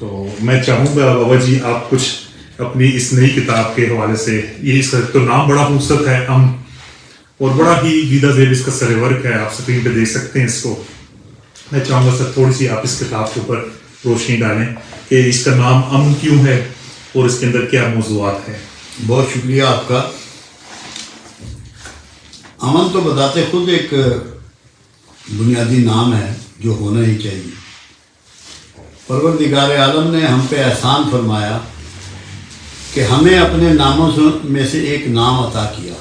تو میں چاہوں گا بابا جی آپ کچھ اپنی اس نئی کتاب کے حوالے سے، یہ اس کا تو نام بڑا خوبصورت ہے اور بڑا ہی دیدہ زیب اس کا سر ورک ہے، آپ اسکرین پہ دیکھ سکتے ہیں اس کو. میں چاہوں گا سر تھوڑی سی آپ اس کتاب کے اوپر روشنی ڈالیں کہ اس کا نام امن کیوں ہے اور اس کے اندر کیا موضوعات ہیں. بہت شکریہ آپ کا. امن تو بتاتے خود ایک بنیادی نام ہے جو ہونا ہی چاہیے. پروردگار عالم نے ہم پہ احسان فرمایا کہ ہمیں اپنے ناموں میں سے ایک نام عطا کیا.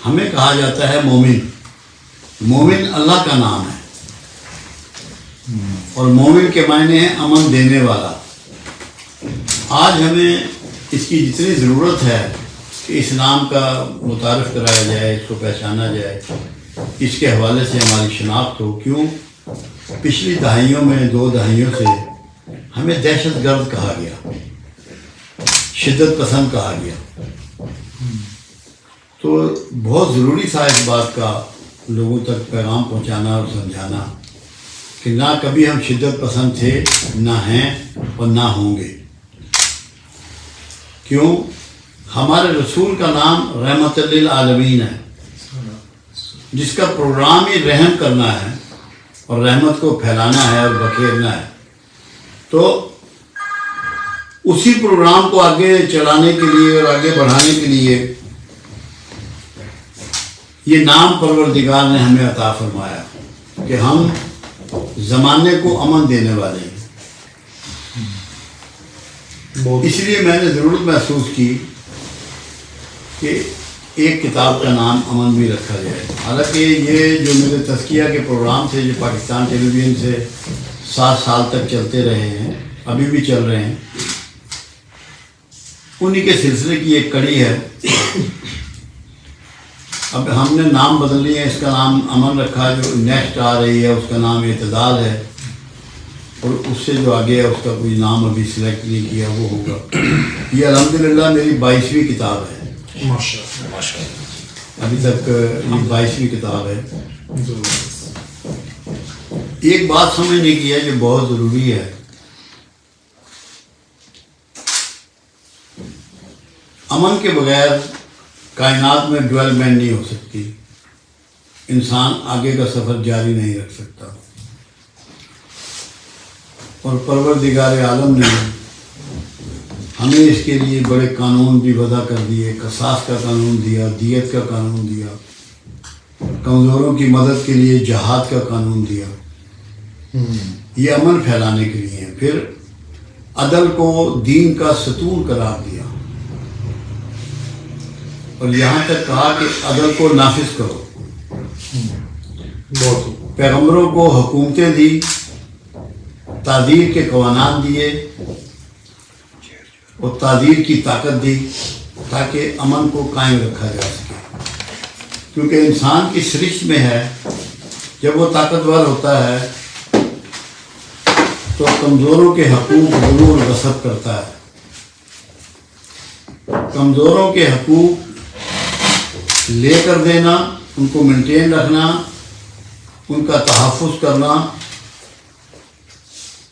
ہمیں کہا جاتا ہے مومن. مومن اللہ کا نام ہے اور مومن کے معنی ہیں امن دینے والا. آج ہمیں اس کی جتنی ضرورت ہے کہ اس نام کا متعارف کرایا جائے، اس کو پہچانا جائے، اس کے حوالے سے ہماری شناخت ہو. کیوں پچھلی دہائیوں میں 2 دہائیوں سے ہمیں دہشت گرد کہا گیا، شدت پسند کہا گیا. تو بہت ضروری تھا اس بات کا لوگوں تک پیغام پہنچانا اور سمجھانا کہ نہ کبھی ہم شدت پسند تھے، نہ ہیں اور نہ ہوں گے. کیوں؟ ہمارے رسول کا نام رحمت للعالمین ہے، جس کا پروگرام ہی رحم کرنا ہے اور رحمت کو پھیلانا ہے اور بکھیرنا ہے. تو اسی پروگرام کو آگے چلانے کے لیے اور آگے بڑھانے کے لیے یہ نام پروردگار نے ہمیں عطا فرمایا کہ ہم زمانے کو امن دینے والے ہیں. اس لیے میں نے ضرورت محسوس کی کہ ایک کتاب کا نام امن بھی رکھا جائے. حالانکہ یہ جو میرے تزکیہ کے پروگرام تھے جو پاکستان ٹیلی ویژن سے 7 سال تک چلتے رہے ہیں، ابھی بھی چل رہے ہیں، انہی کے سلسلے کی ایک کڑی ہے. اب ہم نے نام بدل لیا، اس کا نام امن رکھا. جو نیکسٹ آ رہی ہے اس کا نام اعتدال ہے، اور اس سے جو آگے ہے اس کا کوئی نام ابھی سلیکٹ نہیں کیا، وہ ہوگا. یہ الحمدللہ میری 22ویں کتاب ہے. ابھی تک یہ 22ویں کتاب ہے. ایک بات سمجھنے کی ہے جو بہت ضروری ہے. امن کے بغیر کائنات میں ڈیولپمنٹ نہیں ہو سکتی، انسان آگے کا سفر جاری نہیں رکھ سکتا. اور پروردگار عالم نے ہمیں اس کے لیے بڑے قانون بھی وضع کر دیے. قصاص کا قانون دیا، دیت کا قانون دیا، کمزوروں کی مدد کے لیے جہاد کا قانون دیا. یہ امن پھیلانے کے لیے. پھر عدل کو دین کا ستون قرار دیا اور یہاں تک کہا کہ عدل کو نافذ کرو. پیغمبروں کو حکومتیں دی، تعدیر کے قوانین دیے اور تعدیر کی طاقت دی تاکہ امن کو قائم رکھا جا سکے. کیونکہ انسان کی سرشت میں ہے، جب وہ طاقتور ہوتا ہے تو کمزوروں کے حقوق ضرور غصب کرتا ہے. کمزوروں کے حقوق لے کر دینا، ان کو مینٹین رکھنا، ان کا تحفظ کرنا،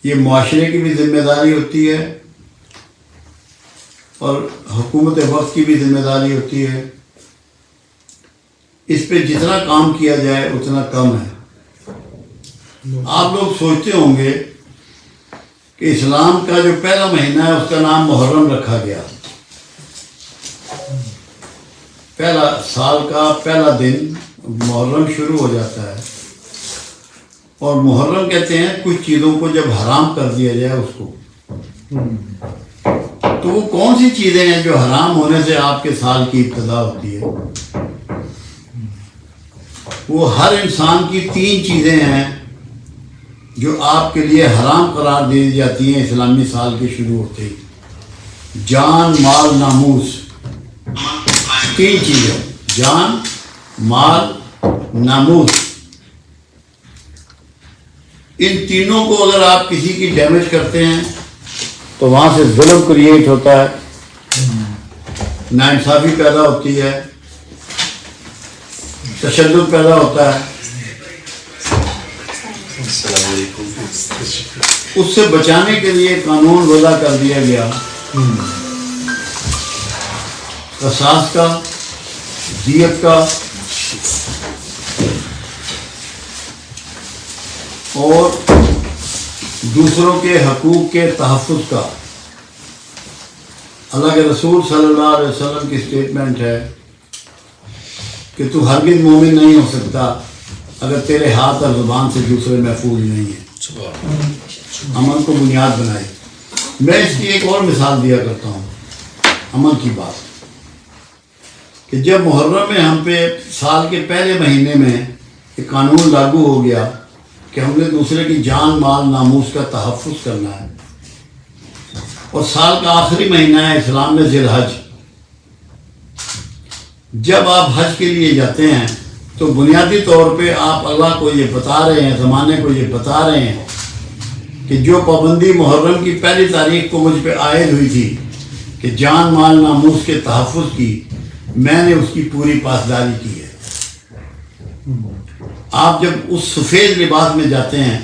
یہ معاشرے کی بھی ذمہ داری ہوتی ہے اور حکومت وقت کی بھی ذمہ داری ہوتی ہے. اس پہ جتنا کام کیا جائے اتنا کم ہے. آپ لوگ سوچتے ہوں گے کہ اسلام کا جو پہلا مہینہ ہے اس کا نام محرم رکھا گیا. پہلا سال کا پہلا دن محرم شروع ہو جاتا ہے، اور محرم کہتے ہیں کچھ چیزوں کو جب حرام کر دیا جائے اس کو. تو وہ کون سی چیزیں ہیں جو حرام ہونے سے آپ کے سال کی ابتدا ہوتی ہے؟ وہ ہر انسان کی 3 چیزیں ہیں جو آپ کے لیے حرام قرار دی جاتی ہیں اسلامی سال کے شروع ہوتے ہی. جان، مال، ناموس. 3 چیزیں: جان، مال، ناموس. ان تینوں کو اگر آپ کسی کی ڈیمیج کرتے ہیں تو وہاں سے ظلم کریٹ ہوتا ہے، ناانصافی پیدا ہوتی ہے، تشدد پیدا ہوتا ہے. السلام علیکم. اس سے بچانے کے لیے قانون وضع کر دیا گیا قصاص کا، دیت کا اور دوسروں کے حقوق کے تحفظ کا۔ اللہ کے رسول صلی اللہ علیہ وسلم کی اسٹیٹمنٹ ہے کہ تو ہرگز مومن نہیں ہو سکتا اگر تیرے ہاتھ اور زبان سے دوسرے محفوظ نہیں ہیں۔ امن کو بنیاد بنائی۔ میں اس کی ایک اور مثال دیا کرتا ہوں امن کی بات، کہ جب محرم میں ہم پہ سال کے پہلے مہینے میں ایک قانون لاگو ہو گیا کہ ہم نے دوسرے کی جان مال ناموس کا تحفظ کرنا ہے، اور سال کا آخری مہینہ ہے اسلام میں ذی الحج، جب آپ حج کے لیے جاتے ہیں تو بنیادی طور پہ آپ اللہ کو یہ بتا رہے ہیں، زمانے کو یہ بتا رہے ہیں کہ جو پابندی محرم کی پہلی تاریخ کو مجھ پہ عائد ہوئی تھی کہ جان مال ناموس کے تحفظ کی، میں نے اس کی پوری پاسداری کی ہے۔ آپ جب اس سفید لباس میں جاتے ہیں،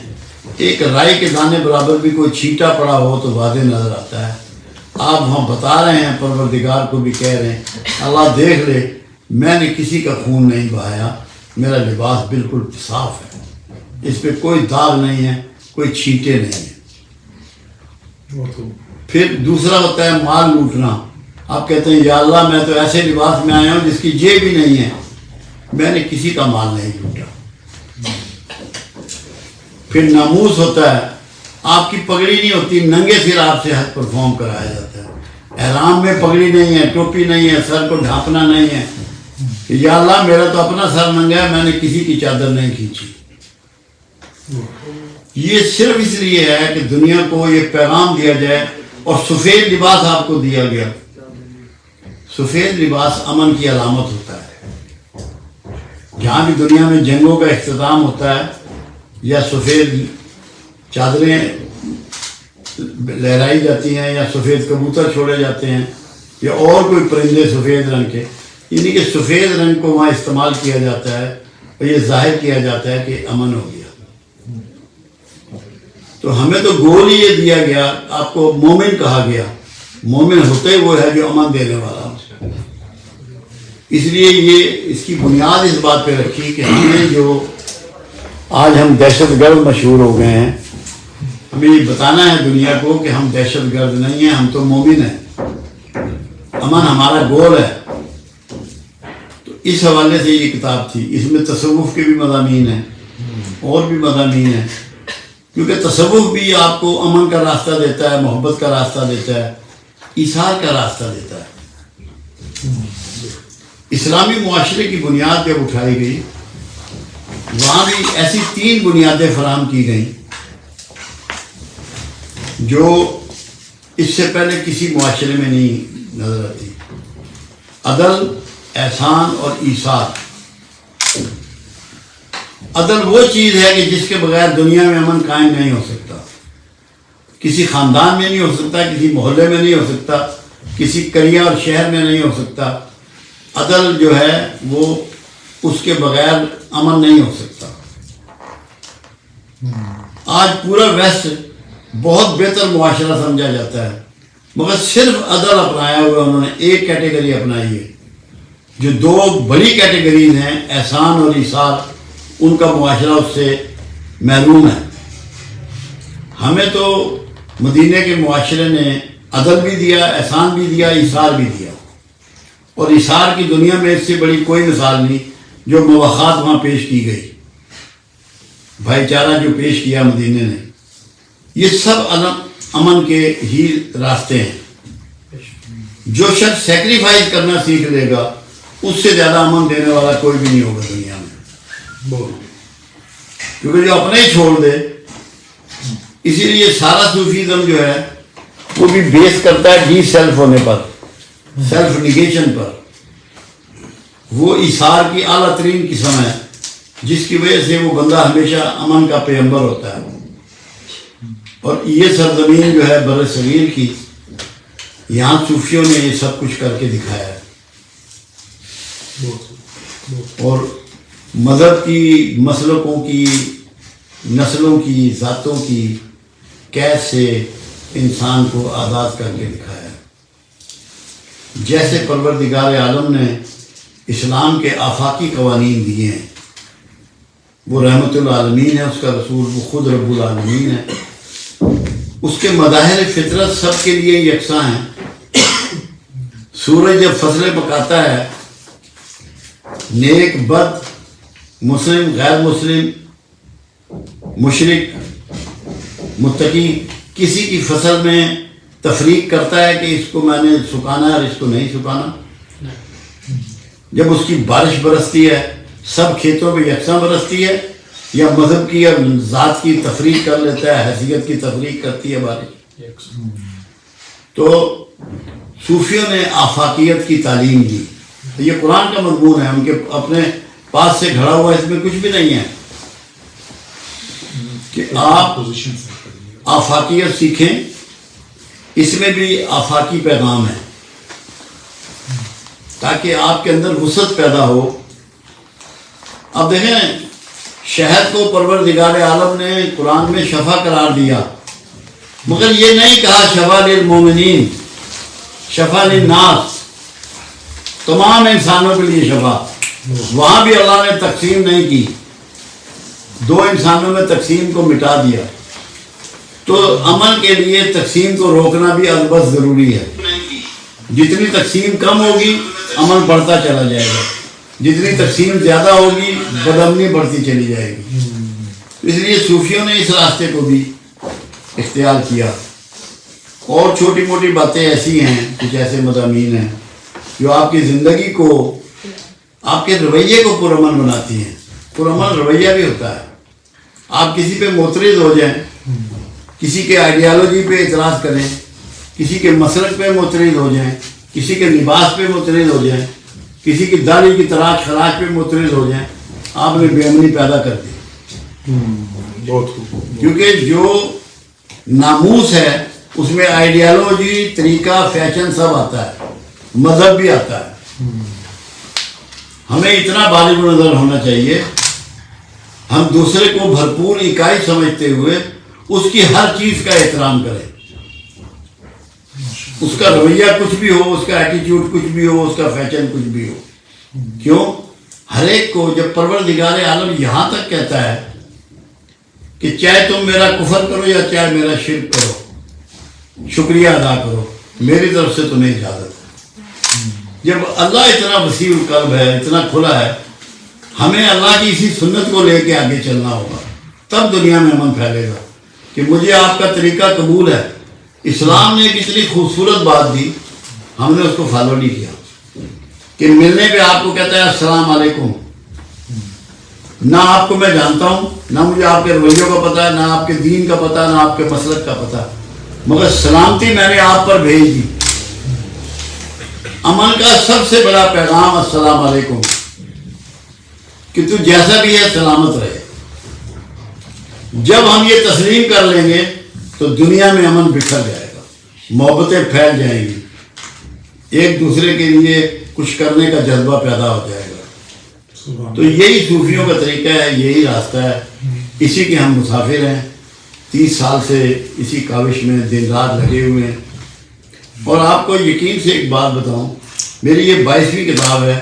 ایک رائی کے دانے برابر بھی کوئی چھینٹا پڑا ہو تو واضح نظر آتا ہے۔ آپ وہاں بتا رہے ہیں، پروردگار کو بھی کہہ رہے ہیں اللہ دیکھ لے میں نے کسی کا خون نہیں بہایا، میرا لباس بالکل صاف ہے، اس پہ کوئی داغ نہیں ہے، کوئی چھینٹے نہیں ہیں۔ پھر دوسرا ہوتا ہے مال لوٹنا۔ آپ کہتے ہیں یا اللہ میں تو ایسے لباس میں آیا ہوں جس کی جیب بھی نہیں ہے، میں نے کسی کا مال نہیں لوٹا۔ پھر ناموس ہوتا ہے، آپ کی پگڑی نہیں ہوتی، ننگے سر آپ سے حج پرفارم کرایا جاتا ہے، احرام میں پگڑی نہیں ہے، ٹوپی نہیں ہے، سر کو ڈھانپنا نہیں ہے کہ یا اللہ میرا تو اپنا سر ننگا ہے، میں نے کسی کی چادر نہیں کھینچی۔ یہ صرف اس لیے ہے کہ دنیا کو یہ پیغام دیا جائے، اور سفید لباس آپ کو دیا گیا۔ سفید لباس امن کی علامت ہوتا ہے۔ جہاں بھی دنیا میں جنگوں کا اختتام ہوتا ہے یا سفید چادریں لہرائی جاتی ہیں یا سفید کبوتر چھوڑے جاتے ہیں یا اور کوئی پرندے سفید رنگ کے، یعنی کہ سفید رنگ کو وہاں استعمال کیا جاتا ہے اور یہ ظاہر کیا جاتا ہے کہ امن ہو گیا۔ تو ہمیں تو گول ہی یہ دیا گیا، آپ کو مومن کہا گیا، مومن ہوتے وہ ہے جو امن دینے والا۔ اس لیے یہ اس کی بنیاد اس بات پہ رکھی کہ ہمیں جو آج ہم دہشت گرد مشہور ہو گئے ہیں، ہمیں یہ بتانا ہے دنیا کو کہ ہم دہشت گرد نہیں ہیں، ہم تو مومن ہیں، امن ہمارا گول ہے۔ تو اس حوالے سے یہ کتاب تھی۔ اس میں تصوف کے بھی مضامین ہیں اور بھی مضامین ہیں، کیونکہ تصوف بھی آپ کو امن کا راستہ دیتا ہے، محبت کا راستہ دیتا ہے، ایثار کا راستہ دیتا ہے۔ اسلامی معاشرے کی بنیاد جب اٹھائی گئی، وہاں بھی ایسی 3 بنیادیں فراہم کی گئیں جو اس سے پہلے کسی معاشرے میں نہیں نظر آتی: عدل، احسان اور ایثار۔ عدل وہ چیز ہے کہ جس کے بغیر دنیا میں امن قائم نہیں ہو سکتا، کسی خاندان میں نہیں ہو سکتا، کسی محلے میں نہیں ہو سکتا، کسی قریہ اور شہر میں نہیں ہو سکتا۔ عدل جو ہے وہ اس کے بغیر امن نہیں ہو سکتا۔ آج پورا ویسٹ بہت بہتر معاشرہ سمجھا جاتا ہے، مگر صرف عدل اپنایا ہوا انہوں نے ایک کیٹیگری اپنائی ہے۔ جو 2 بڑی کیٹیگریز ہیں احسان اور ایثار، ان کا معاشرہ اس سے محروم ہے۔ ہمیں تو مدینے کے معاشرے نے عدل بھی دیا، احسان بھی دیا، ایثار بھی دیا، اور ایثار کی دنیا میں اس سے بڑی کوئی مثال نہیں جو مواخات وہاں پیش کی گئی، بھائی چارہ جو پیش کیا مدینے نے۔ یہ سب امن کے ہی راستے ہیں۔ جو شخص سیکریفائز کرنا سیکھ لے گا، اس سے زیادہ امن دینے والا کوئی بھی نہیں ہوگا دنیا میں، کیونکہ جو اپنے ہی چھوڑ دے۔ اسی لیے سارا صوفیزم جو ہے وہ بھی بیس کرتا ہے ڈی سیلف ہونے پر، سیلف نیگیشن پر۔ وہ ایثار کی اعلیٰ ترین قسم ہے، جس کی وجہ سے وہ بندہ ہمیشہ امن کا پیغمبر ہوتا ہے۔ اور یہ سرزمین جو ہے بر صغیر کی، یہاں صوفیوں نے یہ سب کچھ کر کے دکھایا ہے۔ اور مذہب کی، مسلکوں کی نسلوں کی ذاتوں کی قید سے انسان کو آزاد کر کے دکھایا. جیسے پروردگار عالم نے اسلام کے آفاقی قوانین دیے ہیں، وہ رحمت العالمین ہے، اس کا رسول وہ خود رب العالمین ہے. اس کے مظاہر فطرت سب کے لیے یکساں ہیں. سورج جب فصلیں پکاتا ہے، نیک بد، مسلم غیر مسلم، مشرک متقی، کسی کی فصل میں تفریق کرتا ہے کہ اس کو میں نے سکانا ہے اور اس کو نہیں سکانا. جب اس کی بارش برستی ہے، سب کھیتوں پہ یکساں برستی ہے یا مذہب کی یا ذات کی تفریق کر لیتا ہے، حیثیت کی تفریق کرتی ہے بارش. تو صوفیوں نے آفاقیت کی تعلیم دی. یہ قرآن کا مضمون ہے، ان کے اپنے پاس سے گھڑا ہوا اس میں کچھ بھی نہیں ہے کہ آپ آفاقیت سیکھیں. اس میں بھی آفاقی پیغام ہے تاکہ آپ کے اندر وسعت پیدا ہو. اب دیکھیں، شہد کو پروردگار عالم نے قرآن میں شفا قرار دیا، مگر یہ نہیں کہا شفا للمومنین، شفا للناس، تمام انسانوں کے لیے شفا. وہاں بھی اللہ نے تقسیم نہیں کی، دو انسانوں میں تقسیم کو مٹا دیا. تو امن کے لیے تقسیم کو روکنا بھی البتہ ضروری ہے. جتنی تقسیم کم ہوگی امن بڑھتا چلا جائے گا، جتنی تقسیم زیادہ ہوگی بدامنی بڑھتی چلی جائے گی. اس لیے صوفیوں نے اس راستے کو بھی اختیار کیا. اور چھوٹی موٹی باتیں ایسی ہیں، کچھ ایسے مضامین ہیں جو آپ کی زندگی کو، آپ کے رویے کو پرامن بناتی ہیں. پرامن رویہ بھی ہوتا ہے. آپ کسی پہ معترض ہو جائیں، کسی کے آئیڈیالوجی پہ اعتراض کریں، کسی کے مسلک پہ معترض ہو جائیں، کسی کے لباس پہ معترض ہو جائیں، کسی کی داڑھی کی تراش خراش پہ معترض ہو جائیں، آپ نے بے امنی پیدا کر دی. کیونکہ جو ناموس ہے اس میں آئیڈیالوجی، طریقہ، فیشن سب آتا ہے، مذہب بھی آتا ہے. ہمیں اتنا بالغ نظر ہونا چاہیے، ہم دوسرے کو بھرپور اکائی سمجھتے ہوئے اس کی ہر چیز کا احترام کریں. اس کا رویہ کچھ بھی ہو، اس کا ایٹیٹیوڈ کچھ بھی ہو، اس کا فیشن کچھ بھی ہو. کیوں؟ ہر ایک کو جب پروردگار عالم یہاں تک کہتا ہے کہ چاہے تم میرا کفر کرو یا چاہے میرا شرک کرو، شکریہ ادا کرو، میری طرف سے تمہیں اجازت ہے. جب اللہ اتنا وسیع القلب ہے، اتنا کھلا ہے، ہمیں اللہ کی اسی سنت کو لے کے آگے چلنا ہوگا، تب دنیا میں امن پھیلے گا. کہ مجھے آپ کا طریقہ قبول ہے. اسلام نے ایک اتنی خوبصورت بات دی، ہم نے اس کو فالو نہیں کیا. کہ ملنے پہ آپ کو کہتا ہے السلام علیکم، نہ آپ کو میں جانتا ہوں، نہ مجھے آپ کے رویوں کا پتہ ہے، نہ آپ کے دین کا پتہ، نہ آپ کے مسلک کا پتہ، مگر سلامتی میں نے آپ پر بھیج دی. امن کا سب سے بڑا پیغام السلام علیکم، کہ تو جیسا بھی ہے سلامت رہے. جب ہم یہ تسلیم کر لیں گے تو دنیا میں امن بکھر جائے گا، محبتیں پھیل جائیں گی، ایک دوسرے کے لیے کچھ کرنے کا جذبہ پیدا ہو جائے گا. تو یہی صوفیوں کا طریقہ ہے، یہی راستہ ہے. اسی کے ہم مسافر ہیں. 30 سال سے اسی کاوش میں دن رات لگے ہوئے ہیں. اور آپ کو یقین سے ایک بات بتاؤں، میری یہ 22ویں کتاب ہے.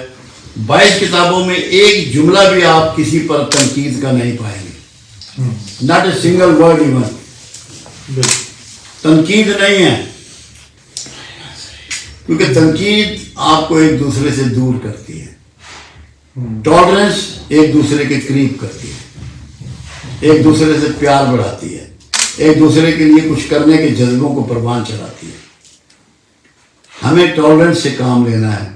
22 کتابوں میں ایک جملہ بھی آپ کسی پر تنقید کا نہیں پائیں گے. Not a single word even. تنقید نہیں ہے، کیونکہ تنقید آپ کو ایک دوسرے سے دور کرتی ہے. ٹالرنس ایک دوسرے کے قریب کرتی ہے، ایک دوسرے سے پیار بڑھاتی ہے، ایک دوسرے کے لیے کچھ کرنے کے جذبوں کو پروان چڑھاتی ہے. ہمیں ٹالرنس سے کام لینا ہے.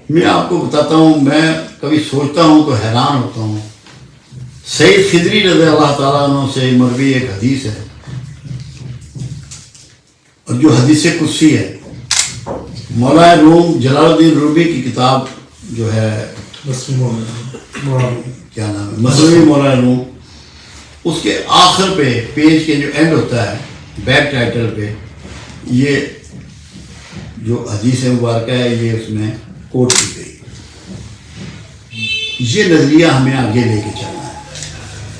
میں آپ کو بتاتا ہوں، میں کبھی سوچتا ہوں تو حیران ہوتا ہوں. سید خدری رضی اللہ تعالیٰ عنہ سے مروی ایک حدیث ہے، اور جو حدیث قدسی ہے، مولا روم جلال الدین رومی کی کتاب جو ہے، کیا نام ہے، مثنوی مولا روم، اس کے آخر پہ پیج کے جو اینڈ ہوتا ہے، بیک ٹائٹل پہ یہ جو حدیث مبارکہ ہے یہ اس میں کوٹ کی گئی. یہ نظریہ ہمیں آگے لے کے چلنا ہے.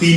3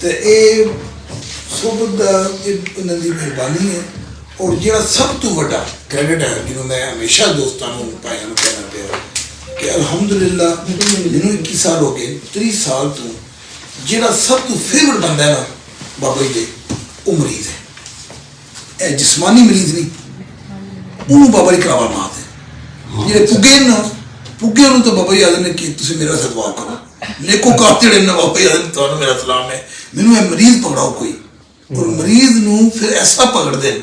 ਤੇ ਇਹ ਸੋਭਤ ਦਾ ਇਹਨਾਂ ਦੀ ਮਿਹਰਬਾਨੀ ਹੈ। ਔਰ ਜਿਹੜਾ ਸਭ ਤੋਂ ਵੱਡਾ ਕ੍ਰੈਡਿਟ ਹੈ ਜਿਹਨੂੰ ਮੈਂ ਹਮੇਸ਼ਾ ਦੋਸਤਾਂ ਨੂੰ ਭਾਈਆਂ ਨੂੰ ਕਹਿਣਾ ਪਿਆ ਕਿ ਅਲਹਮਦੁਲਿਲਾ ਜਿਹਨੂੰ 21 ਸਾਲ ਹੋ ਗਏ 30 ਸਾਲ ਤੋਂ ਜਿਹੜਾ ਸਭ ਤੋਂ ਫੇਵਰਟ ਬੰਦਾ ਹੈ ਨਾ ਬਾਬਾ ਜੀ ਦੇ ਉਹ ਮਰੀਜ਼ ਹੈ। ਇਹ ਜਿਸਮਾਨੀ ਮਰੀਜ਼ ਨਹੀਂ, ਉਹਨੂੰ ਬਾਬਾ ਜੀ ਕਰਾਵਾ ਮਾਰਦੇ ਜਿਹੜੇ ਪੁੱਗੇ ਨੂੰ ਤਾਂ ਬਾਬਾ ਜੀ ਆਦਮ ਨੇ ਕਿ ਤੁਸੀਂ ਮੇਰਾ ਸਤਿਕਾਰ ਕਰੋ ਨੇਕੋ ਕਾਤੇ ਜਿਹੜੇ ਨਾ ਬਾਬਾ ਜੀ ਆਦਮ ਤੁਹਾਨੂੰ ਮੇਰਾ ਸਲਾਮ ਹੈ ਮੈਨੂੰ ਇਹ ਮਰੀਜ਼ ਪਕੜਾਓ ਕੋਈ। ਔਰ ਮਰੀਜ਼ ਨੂੰ ਫਿਰ ਐਸਾ ਪਕੜਦੇ ਨੇ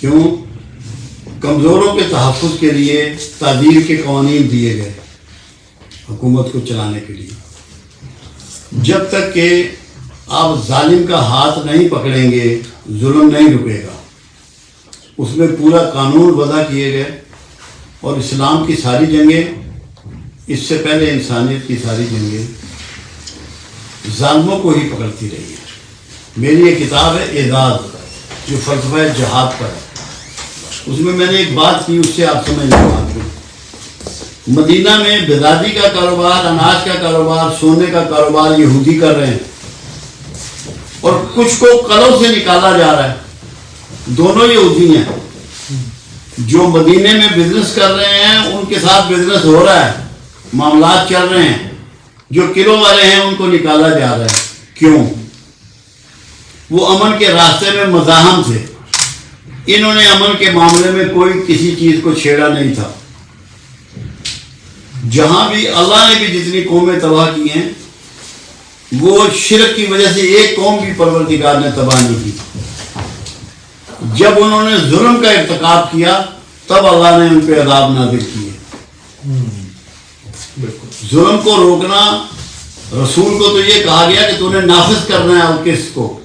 کیوں؟ کمزوروں کے تحفظ کے لیے تعدیل کے قوانین دیے گئے حکومت کو چلانے کے لیے۔ جب تک کہ آپ ظالم کا ہاتھ نہیں پکڑیں گے ظلم نہیں رکے گا۔ اس میں پورا قانون وضع کیے گئے، اور اسلام کی ساری جنگیں، اس سے پہلے انسانیت کی ساری جنگیں ظالموں کو ہی پکڑتی رہی ہے۔ میری یہ کتاب ہے اعداد، جو فلسفہ جہاد پر ہے۔ اس میں نے ایک بات کی، اس سے آپ سمجھ لیں بات کو۔ مدینہ میں بزادی کا کاروبار، اناج کا کاروبار، سونے کا کاروبار یہودی کر رہے ہیں، اور کچھ کو قلعوں سے نکالا جا رہا ہے۔ دونوں یہودی ہیں۔ جو مدینے میں بزنس کر رہے ہیں ان کے ساتھ بزنس ہو رہا ہے، معاملات چل رہے ہیں۔ جو قلعوں والے ہیں ان کو نکالا جا رہا ہے۔ کیوں؟ وہ امن کے راستے میں مزاحم تھے، انہوں نے امن کے معاملے میں کوئی کسی چیز کو چھیڑا نہیں تھا۔ جہاں بھی اللہ نے بھی جتنی قومیں تباہ کی ہیں، وہ شرک کی وجہ سے ایک قوم بھی پروردگار نے تباہ نہیں کی۔ جب انہوں نے ظلم کا ارتکاب کیا تب اللہ نے ان پہ عذاب نازل کیے۔ ظلم کو روکنا، رسول کو تو یہ کہا گیا کہ تو نے نافذ کرنا ہے، اور کس کو؟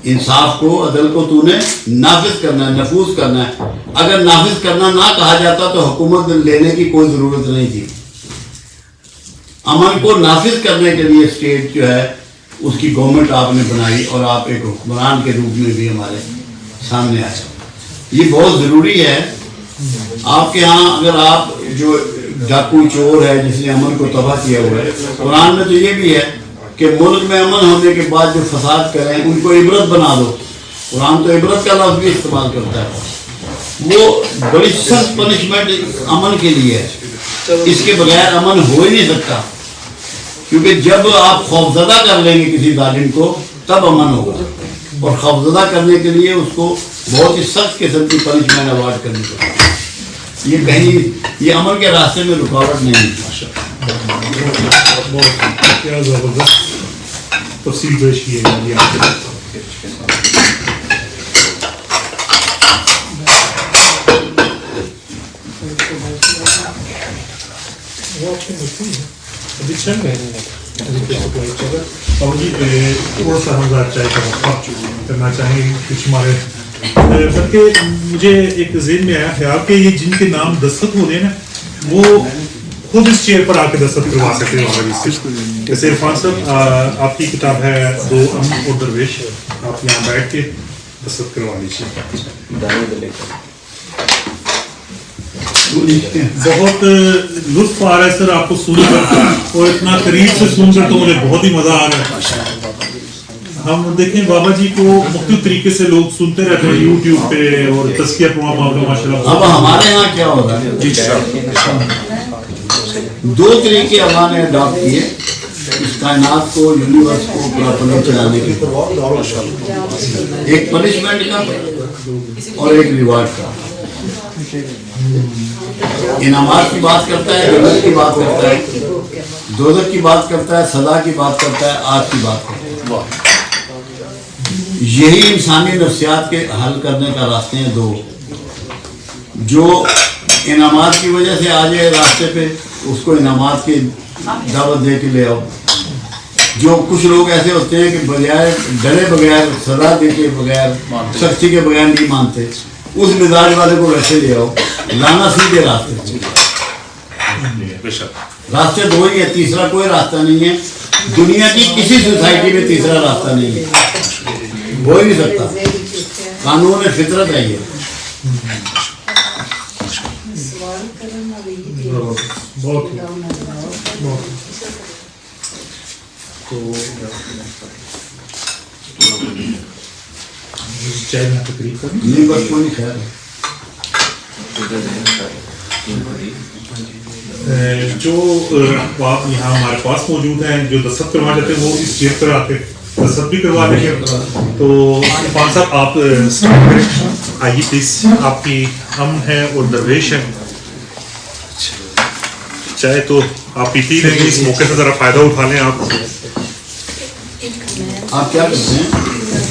انصاف کو، عدل کو تو نے نافذ کرنا ہے، نفوذ کرنا ہے۔ اگر نافذ کرنا نہ کہا جاتا تو حکومت لینے کی کوئی ضرورت نہیں تھی۔ امن کو نافذ کرنے کے لیے اسٹیٹ جو ہے اس کی گورنمنٹ آپ نے بنائی، اور آپ ایک حکمران کے روپ میں بھی ہمارے سامنے آئے۔ یہ بہت ضروری ہے۔ آپ کے ہاں اگر آپ جو ڈاکو چور ہے جس نے امن کو تباہ کیا ہوا ہے، قرآن میں تو یہ بھی ہے کہ ملک میں امن ہونے کے بعد جو فساد کریں ان کو عبرت بنا دو۔ قرآن تو عبرت کا لفظ بھی استعمال کرتا ہے۔ وہ بڑی سخت پنشمنٹ امن کے لیے ہے۔ اس کے بغیر امن ہو ہی نہیں سکتا، کیونکہ جب آپ خوفزدہ کر لیں گے کسی ظالم کو تب امن ہوگا، اور خوفزدہ کرنے کے لیے اس کو بہت ہی سخت قسم کی پنشمنٹ اوارڈ کرنی پڑتی ہے۔ یہ کہیں یہ امن کے راستے میں رکاوٹ نہیں ہے۔ کیا زبردست تفصیل پیش کی ہے آپ نے۔ تھوڑا سا ہم چائے کا وقفہ کرنا چاہیں گے کچھ ہمارے، بلکہ مجھے ایک ذہن میں آیا خیال کہ یہ جن کے نام دستخط ہو رہے ہیں نا، وہ خود اس چیئر پر آ کے دستخط کروا سکتے ہیں۔ جیسے عرفان صاحب، آپ کی کتاب ہے دو امن اور درویش، آپ یہاں بیٹھ کے دستخط کروا لیجیے۔ بہت لطف آ رہا ہے سر آپ کو سن کر، اور اتنا قریب سے سن کر تو مجھے بہت ہی مزہ آ رہا ہے۔ ہم دیکھیں بابا جی کو مختلف طریقے سے لوگ سنتے رہتے ہیں یوٹیوب پہ، اور تزکیہ پروگرام آپ کا ماشاء اللہ۔ اب ہمارے یہاں کیا ہو رہا ہے؟ دو طریقے اللہ نے اڈاپٹ کیے اس کائنات کو، یونیورس کو پراپرلی چلانے کے، ایک پنشمنٹ کا اور ایک ریوارڈ کا۔ انعامات کی بات کرتا ہے، جنت کی بات کرتا ہے، دوزخ کی بات کرتا ہے، سزا کی بات کرتا ہے، آگ کی بات کرتا ہے۔ یہی انسانی نفسیات کے حل کرنے کا راستے ہیں دو۔ جو انعامات کی وجہ سے آ جائے راستے پہ، اس کو انعامات کی دعوت دے کے لے آؤ۔ جو کچھ لوگ ایسے ہوتے ہیں کہ بغیر ڈرے بغیر، سزا دے کے بغیر، سختی کے بغیر نہیں مانتے، اس مزاج والے کو ویسے لے آؤ، لانا سیدھے راستے۔ راستے دو ہی ہے، تیسرا کوئی راستہ نہیں ہے۔ دنیا کی کسی سوسائٹی میں تیسرا راستہ نہیں ہے، ہو ہی نہیں سکتا۔ قانون فطرت ہے یہ۔ بہت چائے میں تقریب کریں نہیں بس کوئی خیر ہے۔ جو آپ یہاں ہمارے پاس موجود ہیں جو دستخط کروا جاتے ہیں، وہ اس چیئر پر آتے دستخط بھی کروا دیں گے۔ تو عرفان صاحب آپ اسٹارٹ کریں، آئیے پلیز۔ آپ کی ہم ہے اور درویش ہے، چاہے تو آپ پیتی لیں گے، اس موقع سے ذرا فائدہ اٹھا لیں۔ آپ کیا کرتے ہیں؟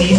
3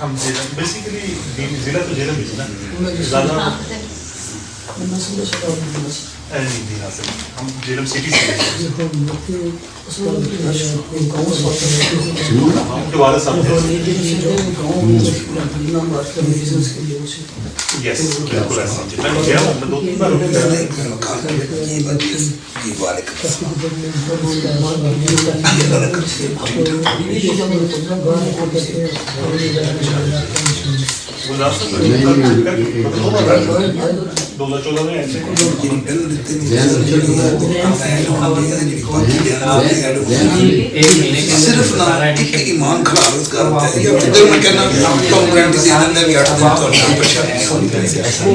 ہم بیسیکلی ضلع تو جیلم ہی نا زیادہ نہیں دینا سر ہم جیلم سٹی سے ہم کے والد صاحب یس بالکل ایسا میں گیا ہوں میں 2-3 بار صرف ایمان خلاف کرتا ہے یا دل میں کہنا کم گارنٹی سے اندر بھی 8 دن تو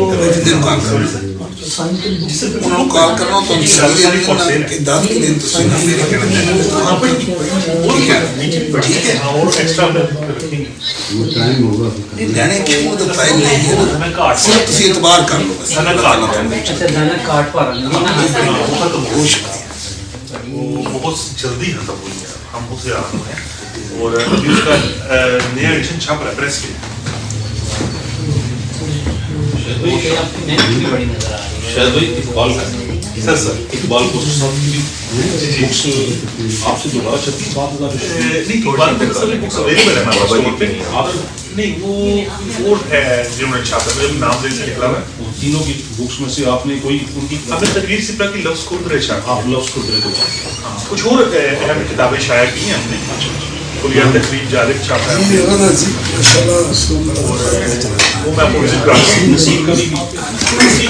دن کام کرنا انہوں کو کال کرنا تو سیلری کہ 10 دن تو سینا میرے کہنا ٹھیک ہے اور ایکسٹرا رکھیں گے لینے کی وہ تو فائل نہیں ہے صرف تسی اعتبار کر لو بس وہ بہت جلدی ختم ہوئی ہے ہم اسے آ رہے ہیں اور ابھی اس کا نیا ایڈیشن چھپ رہا ہے پریس کے شاید بھائی اقبال سر سر اقبال کو بکس آپ سے دوبارہ 36,000 نہیں اقبال پہ سر بکس اویلیبل ہے ہمارے اسٹور پہ نہیں وہ ہے جنہوں نے چھاپا ہے نام سے نکلا ہوا ہے تینوں کی بکس میں سے آپ نے کوئی ان کی ہم نے تقریر سپرا کی لفظ قدرے چھاپا آپ لفظ کو درے کچھ اور اہم کتابیں شائع کی ہیں ہم نے کلیہ تقریب جالب چھاپا ہے وہ میں آپ کو وزٹ کراتا ہوں نصیر کا بھی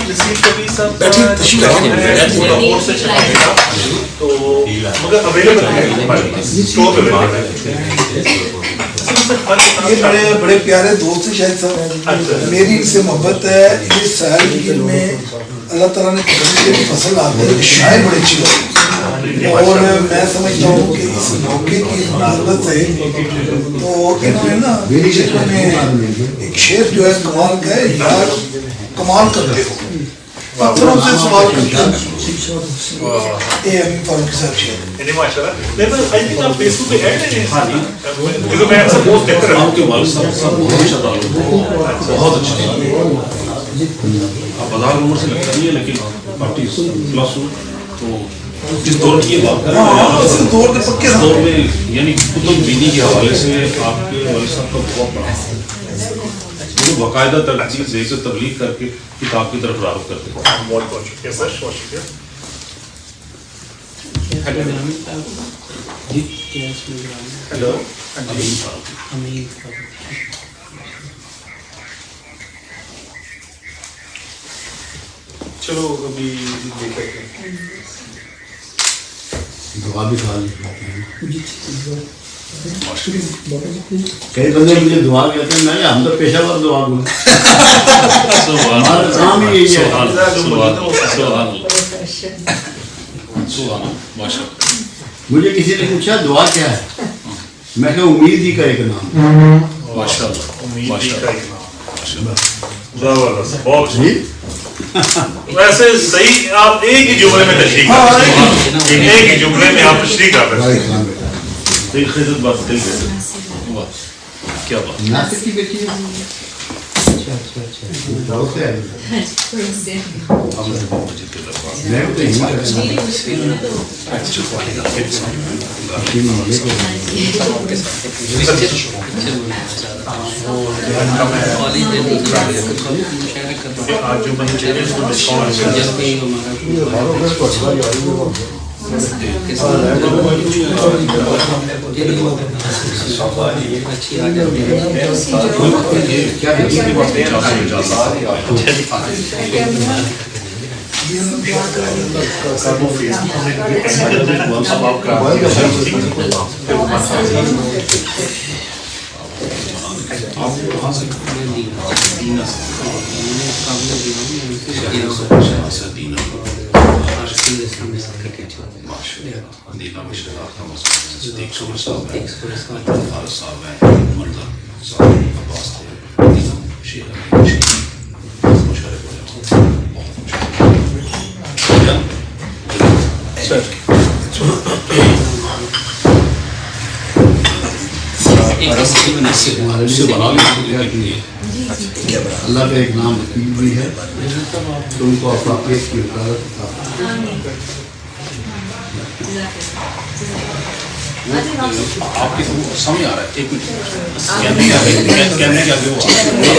نصیر کبھی صاحب لاہور سے چھپا گیا تو مگر اویلیبل ہے ہمارے پاس اسٹور پہ اویلیبل ہے یہ بڑے پیارے دوست ہیں شاہد صاحب میری ان سے محبت ہے یہ ساحل میں اللہ تعالیٰ نے کبھی فصل آتے ہیں شاعر بڑے اچھی ہوتی ہے اور میں سمجھتا ہوں کہ اس موقع کی مناسبت سے تو انہوں نے نا شعر میں ایک شعر جو ہے کمال کا ہے یار کمال کرتے ہو پتھروں سے سوال کرتے ہیں اے امین فاروقی صاحب شعر یعنی ماشاءاللہ لیکن آئی تھنک آپ فیس بک پہ ایڈ ہیں کیونکہ میں اکثر پوسٹ دیکھ رہا آپ کے والد صاحب بہت اچھا تعلق بہت اچھے آپ بازار عمر سے لگتا نہیں ہے لیکن آپ پلس ہو تو جس دور کی یہ بات کر رہے ہیں دور کے پکے دور میں یعنی کتب بینی کے حوالے سے آپ کے والد صاحب کا بہت بڑا وہ باقاعدہ ترجیح سے تبلیغ کر کے کتاب کی طرف راغب کرتے ہیں بہت بہت شکریہ سر بہت شکریہ ہیلو چلو ابھی دیکھ لیتے ہیں دعا بھی کھا لی کئی بندے مجھے دعا کہتے ہیں میں ہم تو پیشہ ور دعا گوں ہمارا کام ہی یہی ہے مجھے کسی نے پوچھا دعا کیا ہے میں کہ امید ہی کا ایک نام ویسے صحیح آپ ایک ہی جملے میں تشریح کر ایک ہی جملے میں آپ تشریح کر رہے ہیں دل خدمت بات دل کیا بات ناصر کی بیٹی ہے آج جو بہن چلے اس کو سے بنا لیں. اللہ کا ایک نام وکیل بھی ہے, تم کو افاقیت کی وکالت عطا آپ کے سامنے آ رہا ہے. ایک منٹ کیمرے کے آگے وہ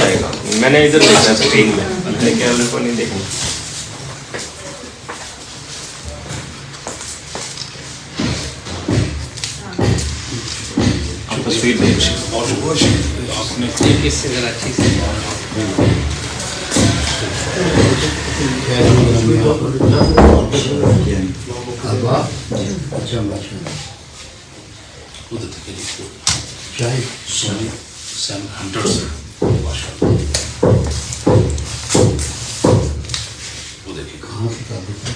آئے گا. میں نے ادھر دیکھنا ہے اسکرین میں, کیمرے کو نہیں دیکھنا. تصویر دیکھ آپ نے اس سے ذرا اچھی سے اچھا ادھر تک شاہد سونی 700 سے وہ دیکھیے کہاں سے تعلق ہے؟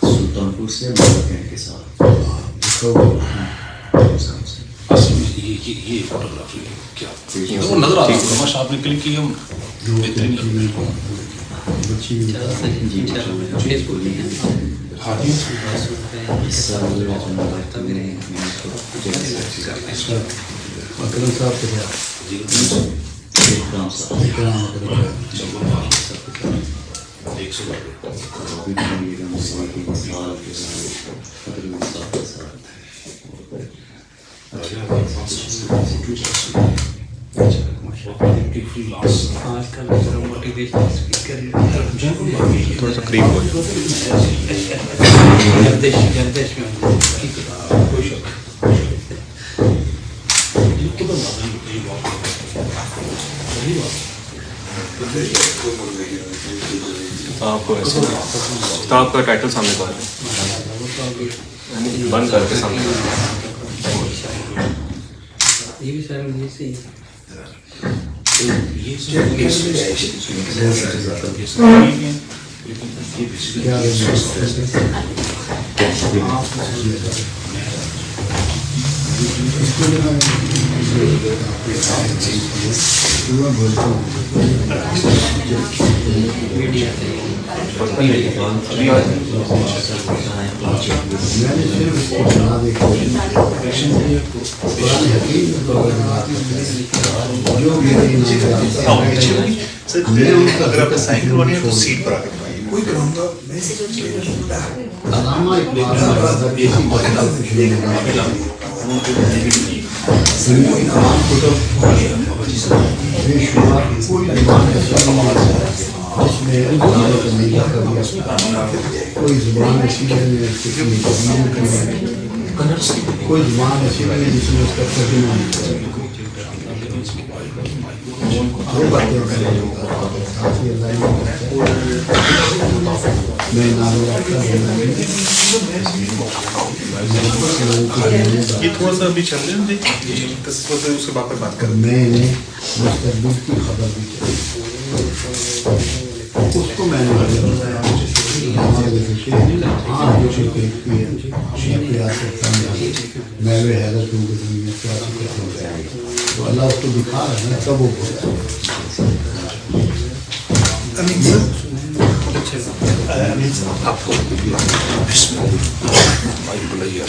سلطانپور سے مدد کے ساتھ اصل میں یہ فوٹوگرافی ہے کیا وہ نظر آ رہا ہے تماشا آپ نے کلک کیا بہترین لگ بچی اکرم صاحب سے کیا آج کل موٹیویشن اسپیکر تھوڑا سا قریب ہو گردش میں کوئی شک آپ کو ایسے کتاب کا ٹائٹل سامنے پا رہے بند کر کے سامنے یہ بھی سر مجھے سے اگر آپ نے سائیکل بنی ہے تو سیٹ پر آ کے کوئی کراؤں گا میں علامہ اقبال جس میں کوئی زبان ایسی ہے کوئی زبان ایسی ہے جس میں اس کا ترجمہ نہیں میں یہ تھوڑا سا ابھی چل رہے ہیں قسمت اس کے بعد پر بات کریں. میں نے مستقبل کی خبر بھی چاہیے اس کو میں نے میں بھی حیرت ہوں کہ کیا ہو جائے تو اللہ اس کو دکھا رہا ہے نا تب وہ بول امین سر آپ کو بسم اللہ مائک بلائیے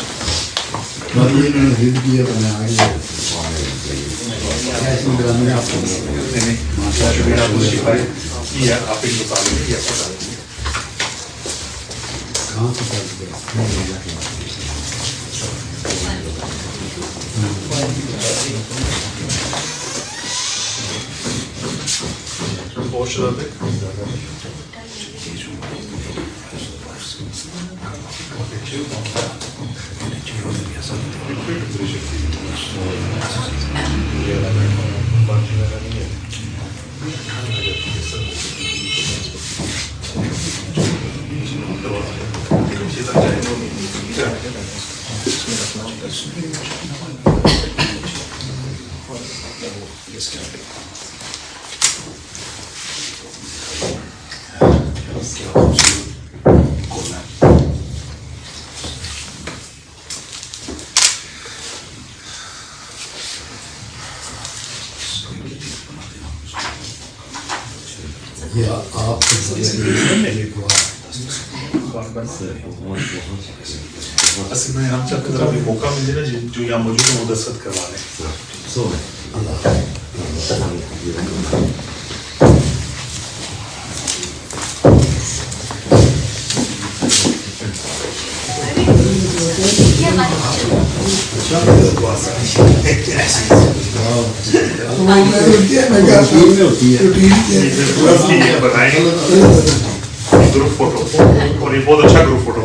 انہوں نے ضد کیا تو میں آگے ایسی میں آپ کو آپ ایک بتا دیں یا بتا دیں کہاں سے کر دیا یہ آپ اصل میں ہم چاہتے ہیں ابھی موقع مل جائے نا جو یہاں موجود ہیں وہ دستخط کروا لیں. روٹین میں ہوتی ہے. گروپ فوٹو اور یہ بہت اچھا گروپ فوٹو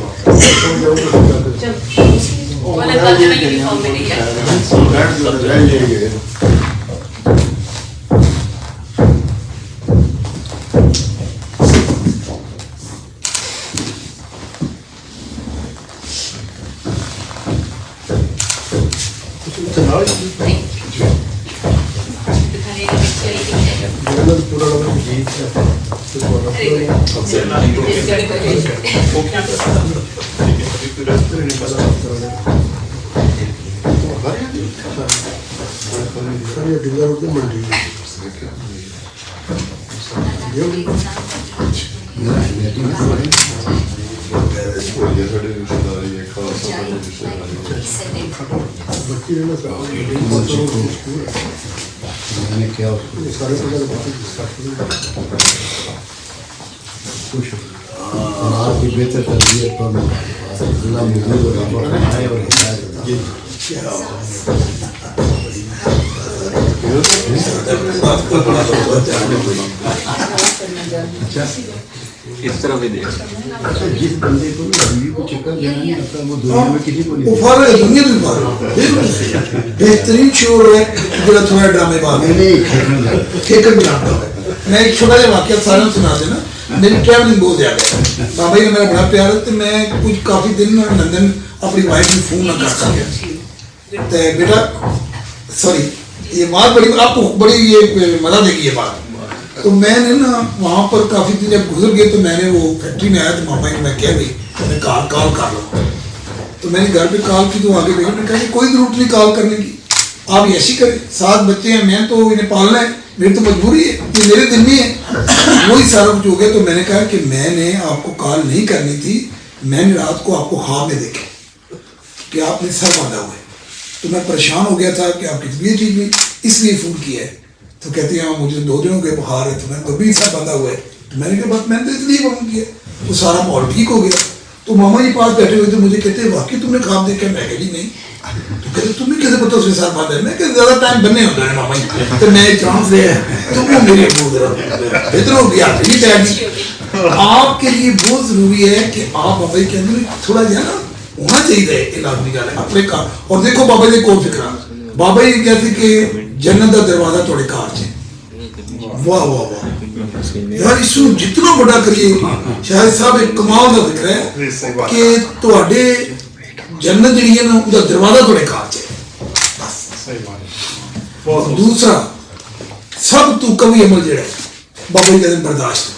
میں نے کیا آپ کی بہتر تربیت پر اللہ موجود اور فرمائے اور اس طرح بھی دیکھ جس بندے کو بیوی کو چکر دینا نہیں آتا وہ دنیا میں کسی کو وہ نہیں. فارغ ہے دنیا میں فارغ بہترین شعور ہے جو تھوڑا ڈرامے بات ہے ٹھیکر بھی آتا ہے. میں ایک چھوٹا سا واقعہ سارا سنا دینا. میری ٹریولنگ بہت زیادہ ہے. بابا جی میرا بڑا پیار ہے تو میں کچھ کافی دن لندن اپنی وائف میں فون نہ کر سکیا تو بیٹا سوری یہ بات بڑی آپ کو بڑی یہ مزہ دے گی یہ بات. تو میں نے نا وہاں پر کافی دن جب گزر گئے تو میں نے وہ فیکٹری میں آیا تو ماما جی میں کہہ گئی میں کال کر لوں. تو میں نے گھر پہ کال کی تو آگے بھیجا. میں کہا کہ کوئی ضرورت نہیں کال کرنے کی, آپ ایسی کریں. 7 بچے ہیں, میں تو انہیں پالنا ہے, میری تو مجبوری ہے, یہ میرے دن میں ہے. وہی سارا کچھ ہو گیا. تو میں نے کہا کہ میں نے آپ کو کال نہیں کرنی تھی, میں نے رات کو آپ کو خواب میں دیکھا کہ آپ نے سر باندھا ہوا ہے. تو میں پریشان ہو گیا تھا کہ آپ کی طبیعت ٹھیک نہیں, اس لیے فون کیا ہے. تو کہتے ہیں مجھے 2 دن ہو گئے بخار ہے, تو میں تو بھی سر باندھا ہوا ہے. تو میں نے کہا بس میں نے تو اس لیے فون کیا. وہ سارا ماحول ٹھیک ہو گیا. تو ماما جی پاس بیٹھے ہوئے تھے, مجھے کہتے ہیں واقعی تم نے خواب دیکھا؟ میں کہا جی نہیں. تو کہتے تمہیں کیسے پتا اس کے ساتھ باندھا ہے؟ میں کہ زیادہ ٹائم بننے ہوتا ہے ماما جی, تو میں چانس لیا تو وہ میری بول رہا بہتر ہو گیا. آپ کے لیے بہت ضروری ہے کہ آپ بابا جی کے اندر تھوڑا جو ہے نا ہونا چاہیے علاج نکالے اپنے کام. اور دیکھو بابا جی کو فکر, بابا جی کہتے کہ جنت کا دروازہ تھوڑے کار سے. واہ واہ واہ یار, اس کو جتنا بڑا کریے. شاہد صاحب ایک کمال کا فکر ہے کہ تھوڑے جنت جہی ہے نا وہ دروازہ تھوڑے کار سے. دوسرا سب تو کبھی عمل جڑا بابا جی کہتے برداشت,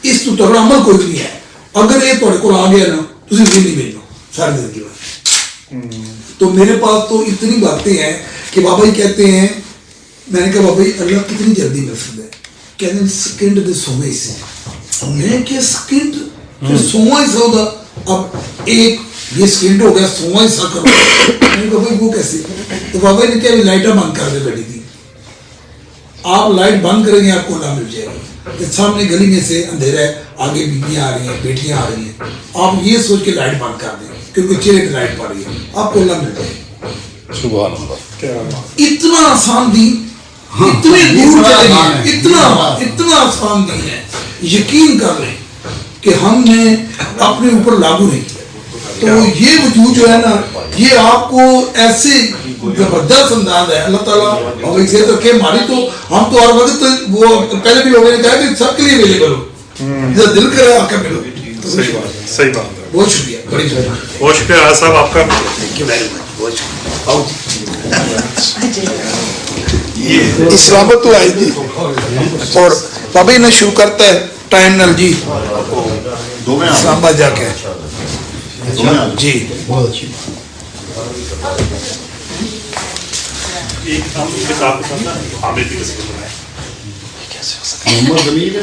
اس تو تگڑا عمل کوئی نہیں ہے. اگر یہ تھوڑے کو آ گیا نا تھی نہیں بھیجو ساری زندگی میں. تو میرے پاس تو اتنی باتیں ہیں کہ بابا جی کہتے ہیں, میں نے کہا بابا جی اللہ کتنی جلدی محفوظ ہے, کہتے ہیں سیکنڈ دے سویں سے. میں کہ سیکنڈ پھر 100واں حصہ ہوتا, اب ایک یہ سیکنڈ ہو گیا 100واں حصہ کرو. میں نے کہا بھائی وہ کیسے؟ تو بابا جی نے کہا لائٹیں بند کر دے گاڑی کی, آپ لائٹ بند کریں گے آپ کو نہ مل جائے گی. سامنے گلی میں سے اندھیرا ہے, آگے بیویاں آ رہی ہیں, بیٹیاں آ رہی ہیں, آپ یہ سوچ کے لائٹ بند کر دیں کیونکہ چہرے پہ لائٹ پڑ رہی ہے, آپ کو اللہ مل جائے گی. سبحان اللہ. اتنا آسان دین, اتنے دور چلے گئے, اتنا آسان دین ہے. یقین کر لیں کہ ہم نے اپنے اوپر لاگو نہیں کیا. تو یہ وجود جو ہے نا یہ آپ کو ایسے زبردست انداز ہے. اللہ تعالیٰ اور اسے تو کہ ہماری تو ہم تو ہر وقت وہ پہلے بھی لوگوں نے کہا کہ سب کے لیے اویلیبل ہو, جب دل کرے آ کے ملو. صحیح بات ہے. بہت شکریہ, بڑی بہت شکریہ راز صاحب آپ کا. تھینک یو ویری مچ, بہت شکریہ. اسلامت تو آئی تھی اور بابا جی نے شروع کرتا ہے ٹائم نل جی اسلام آباد جا کے جی. بہت اچھی ایک ہم کتاب کے ساتھ نا حامد کی تصویر بنائے. محمد ضمیر ہے.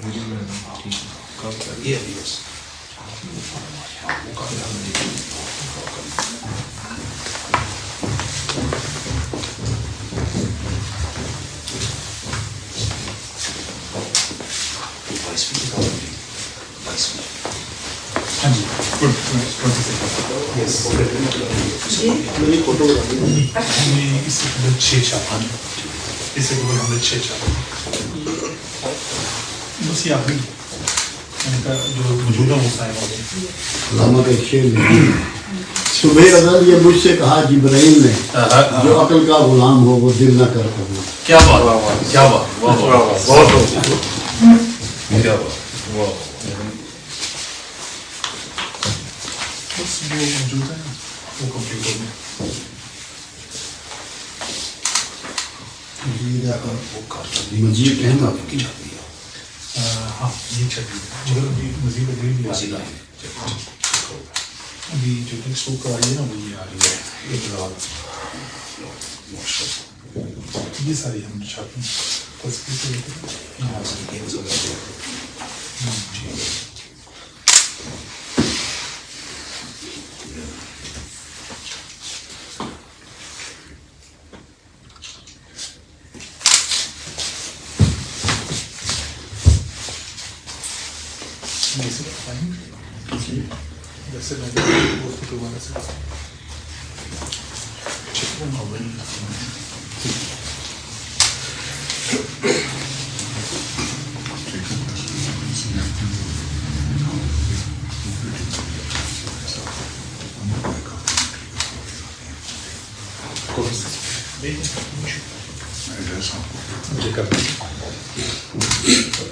یہ ابھی بس ہاں جی 20 یس میری فوٹو بنا دی اس سے قبل 6 چھاپا اس سے قبل ہم نے 6 چھاپا بس یہ آپ ان کا جو موجودہ مسائل ہے علامہ کا ایک شعر لکھی صبح ازل یہ مجھ سے کہا جبرائیل نے جو عقل کا غلام ہو وہ دل نہ کر قبول. کیا بات کیا بات کیا بات بس جو موجود ہے وہ کمپلیٹ ہو گیا. مجید احمد کی جاتی ہے ہاں یہ چھپی ہے مگر ابھی مزید اگلی بھی آ رہی ہے. ابھی جو نیکسٹ بک آ رہی ہے نا وہ یہ آ رہی ہے ابرار. یہ ساری ہم چھاپیں تصویر سے لے کر یہاں سے جیسے بتائیں جیسے میں دوست دوبارہ سے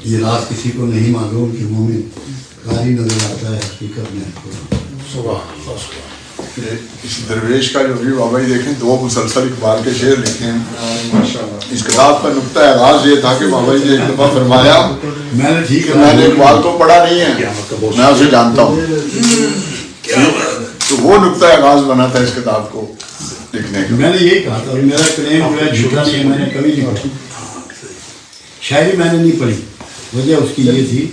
یہ راز کسی کو نہیں معلوم کہ مومن قاری نظر آتا ہے حقیقت میں. اس درویش کا جو بھی بابا جی دیکھیں 2 مسلسل اقبال کے شعر لکھے ہیں. اس کتاب کا نقطۂ آغاز یہ تھا کہ بابا جی نے ایک دفعہ فرمایا میں نے ٹھیک کہ میں نے اقبال کو پڑھا نہیں ہے میں اسے جانتا ہوں. تو وہ نقطۂ آغاز بنا تھا اس کتاب کو لکھنے کا. میں نے یہی کہا تھا میرا کلیم جو ہے جھوٹا نہیں ہے. میں نے کبھی نہیں پڑھی شاعری میں نے نہیں پڑھی. وجہ اس کی یہ تھی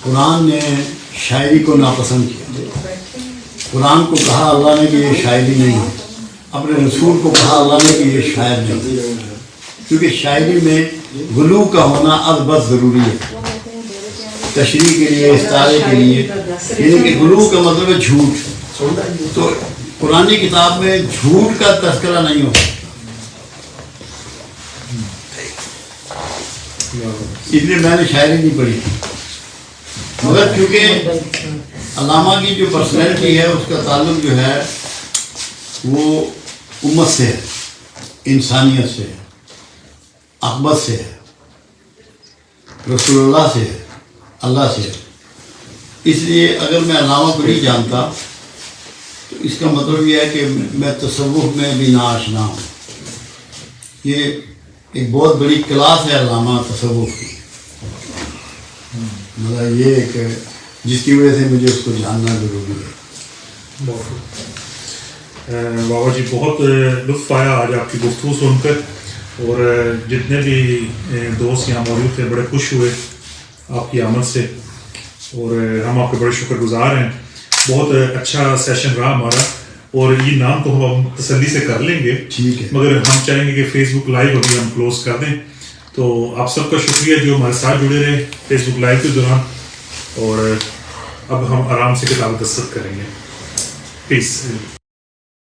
قرآن نے شاعری کو ناپسند کیا. قرآن کو کہا اللہ نے کہ یہ شاعری نہیں ہے. اپنے رسول کو کہا اللہ نے کہ یہ شاعر نہیں ہے. کیونکہ شاعری میں غلو کا ہونا اب بس ضروری ہے تشریح کے لیے استعارے کے لیے. یعنی کہ غلو کا مطلب ہے جھوٹ. تو قرآن کتاب میں جھوٹ کا تذکرہ نہیں ہوتا. اس لیے میں نے شاعری نہیں پڑھی تھی. مگر چونکہ علامہ کی جو پرسنالٹی ہے اس کا تعلق جو ہے وہ امت سے ہے, انسانیت سے ہے, اقبت سے ہے, رسول اللہ سے ہے, اللہ سے ہے. اس لیے اگر میں علامہ کو نہیں جانتا تو اس کا مطلب یہ ہے کہ میں تصوف میں بھی ناآشنا ہوں. یہ ایک بہت بڑی کلاس ہے علامہ تصوف کی. مطلب یہ کہ جس کی وجہ سے مجھے اس کو جاننا ضروری ہے. بابا جی بہت لطف آیا آج آپ کی گفتگو سن کر, اور جتنے بھی دوست یہاں موجود تھے بڑے خوش ہوئے آپ کی آمد سے, اور ہم آپ کے بڑے شکر گزار ہیں. بہت اچھا سیشن رہا ہمارا, اور یہ نام تو ہم تسلی سے کر لیں گے ٹھیک ہے, مگر ہم چاہیں گے کہ فیس بک لائیو ابھی ہم کلوز کر دیں. تو آپ سب کا شکریہ جو ہمارے ساتھ جڑے رہے فیس بک لائیو کے دوران, اور اب ہم آرام سے کتاب دستخط کریں گے. پیس.